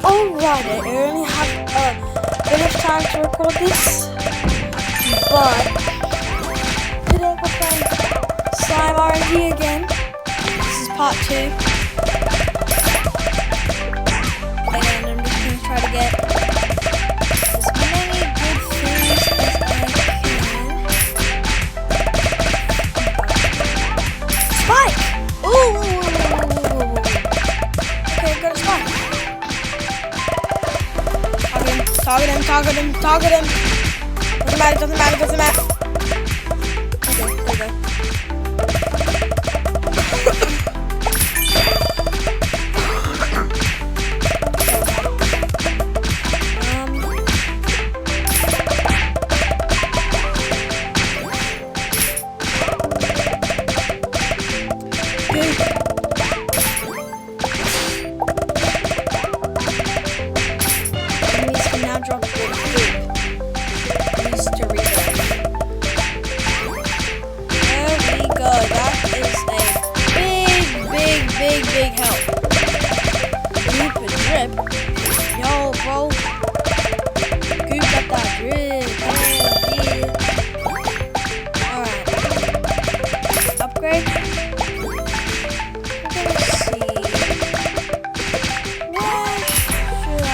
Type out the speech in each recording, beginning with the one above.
Alright, I only have a bit of time to record this, but today we're playing Slime Rng again. This is part 2, and I'm just going to try to get as many good things as I can. Spike! Ooh! Okay, got a spike. Target him. Doesn't matter. Okay, there we go. Big help. Goop and drip. Yo, bro. Goop got that drip. Yeah. Alright. Upgrade. Let's see. Where should I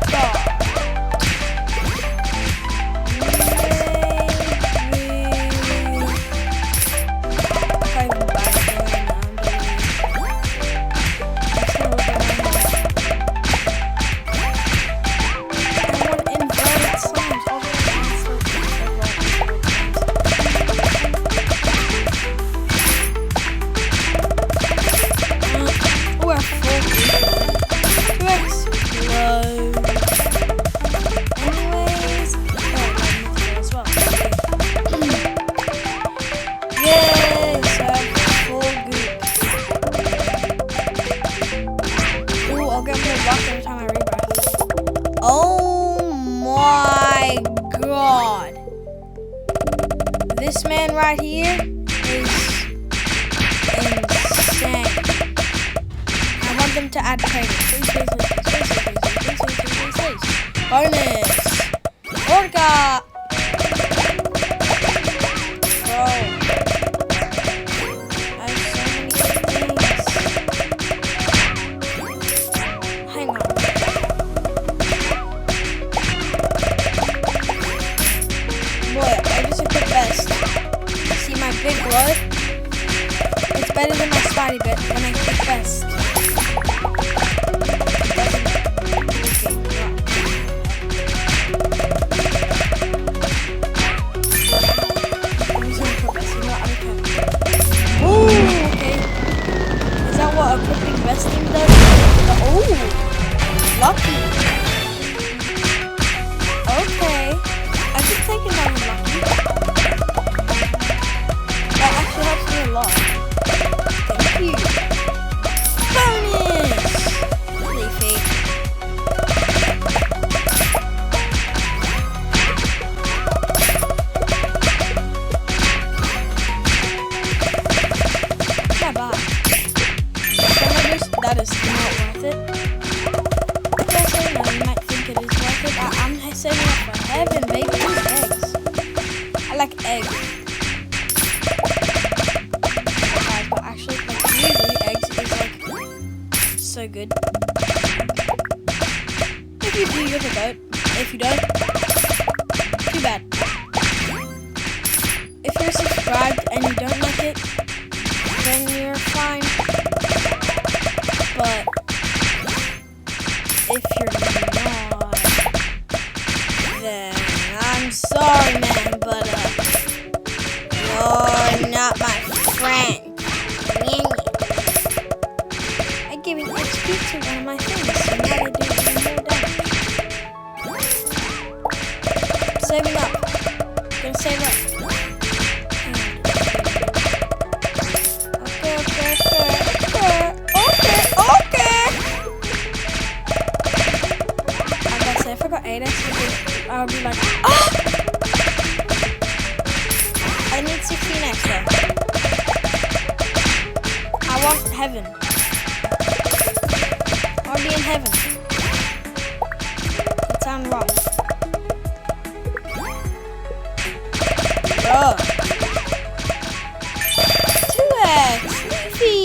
start? Oh my god. This man right here is insane. I want them to add training. Please. Bonus. Orca. Bro. Big blood. It's better than my Spidey bit when I click best. Ooh, okay. Is that what equipping vesting does? Oh, lucky. Okay. I keep thinking that I'm lucky. That actually helps me a lot. Thank you. Bonus! Leafy. Not bad. That is not worth it. Also, no, you might think it is worth it. I'm saving up for heaven, baby. These eggs. I like eggs. So good. If you do, you're the goat. If you don't, too bad. If you're subscribed and you don't like it, then you're fine. But if you're not, then I'm sorry, man, but you're not my friend. Giving XP to one of my things, so now I do even more damage. Saving up. Gonna save up. Okay. I gotta say, if I got 8x, I would be like, ah! I need 16x though. I want heaven. I'll be in heaven. done wrong? Ugh. 2x! Leafy!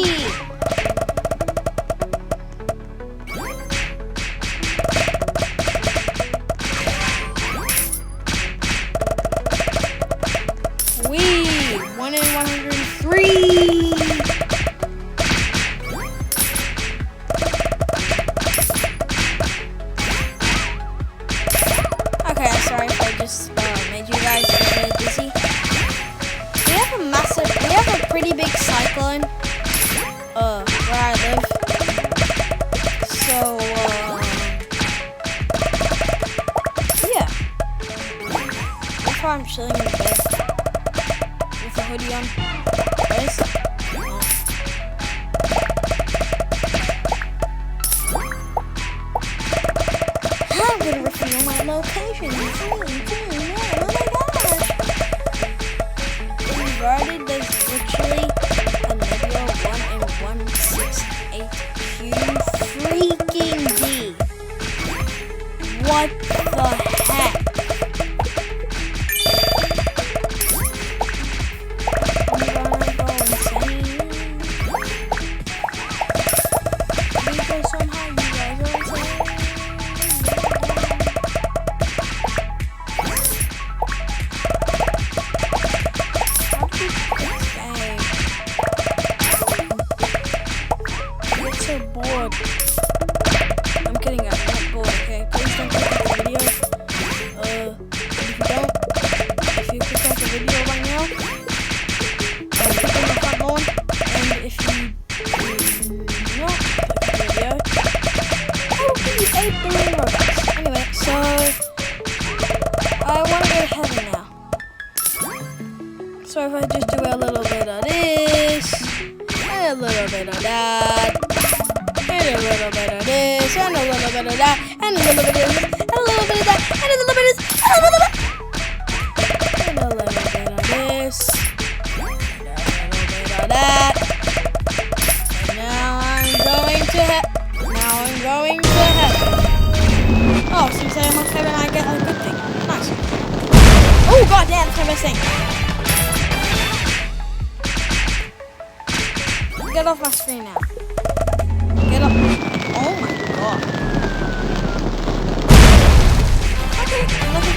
Wee! 1 in 103! Okay, sorry if I just made you guys really dizzy. We have a pretty big cyclone, where I live. So, yeah. That's why I'm chilling in bed with a hoodie on. Guys. I'm gonna reveal my location. 3, 2, 1. Oh my gosh! Inverted, there's literally a nebula 1 in 168 Q freaking D. What the heck? I'm gonna go insane. Because somehow you guys are insane. So bored. I'm kidding, I'm not bored, okay? Please don't click off the video. If you click off the video right now, click on the front lawn, and if you do not click the video, I will give you 8 billion Robux. Anyway, so I want to go to heaven now. So if I just do a little bit of this, and a little bit of that, and a little bit of this, and a little bit of that, and a little bit of this, and a little bit of that, and a little bit of this, and a little bit of this, and a little bit of that. And now I'm going to heaven. Oh, since I'm on heaven, I get a good thing. Nice. Oh, god damn, that's my best thing. Get off my screen now. Get up. Oh my god. Okay, lucky.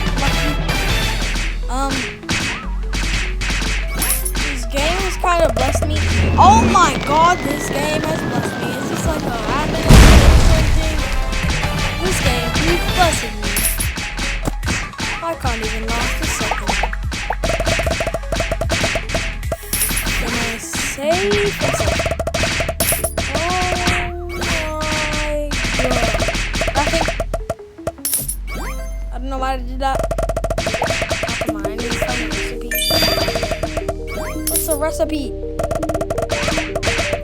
This game has kind of blessed me. Oh my god, this game has blessed me. Is this like a happening or something? This game keeps blessing me. I can't even last a second. Can I save myself? I don't know why I did that. Oh, come on, I need to find a recipe. What's a recipe?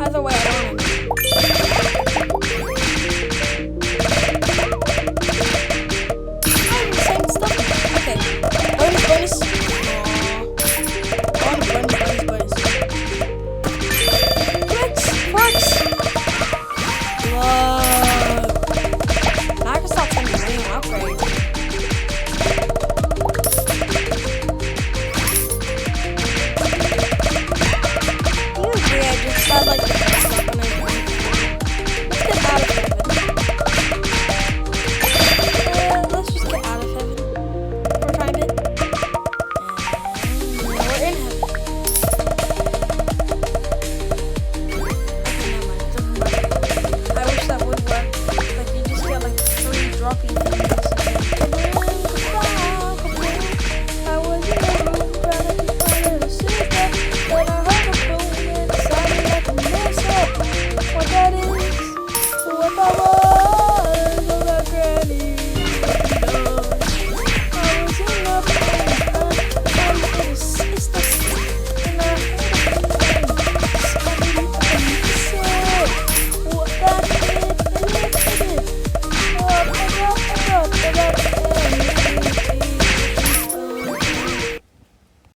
Either way, I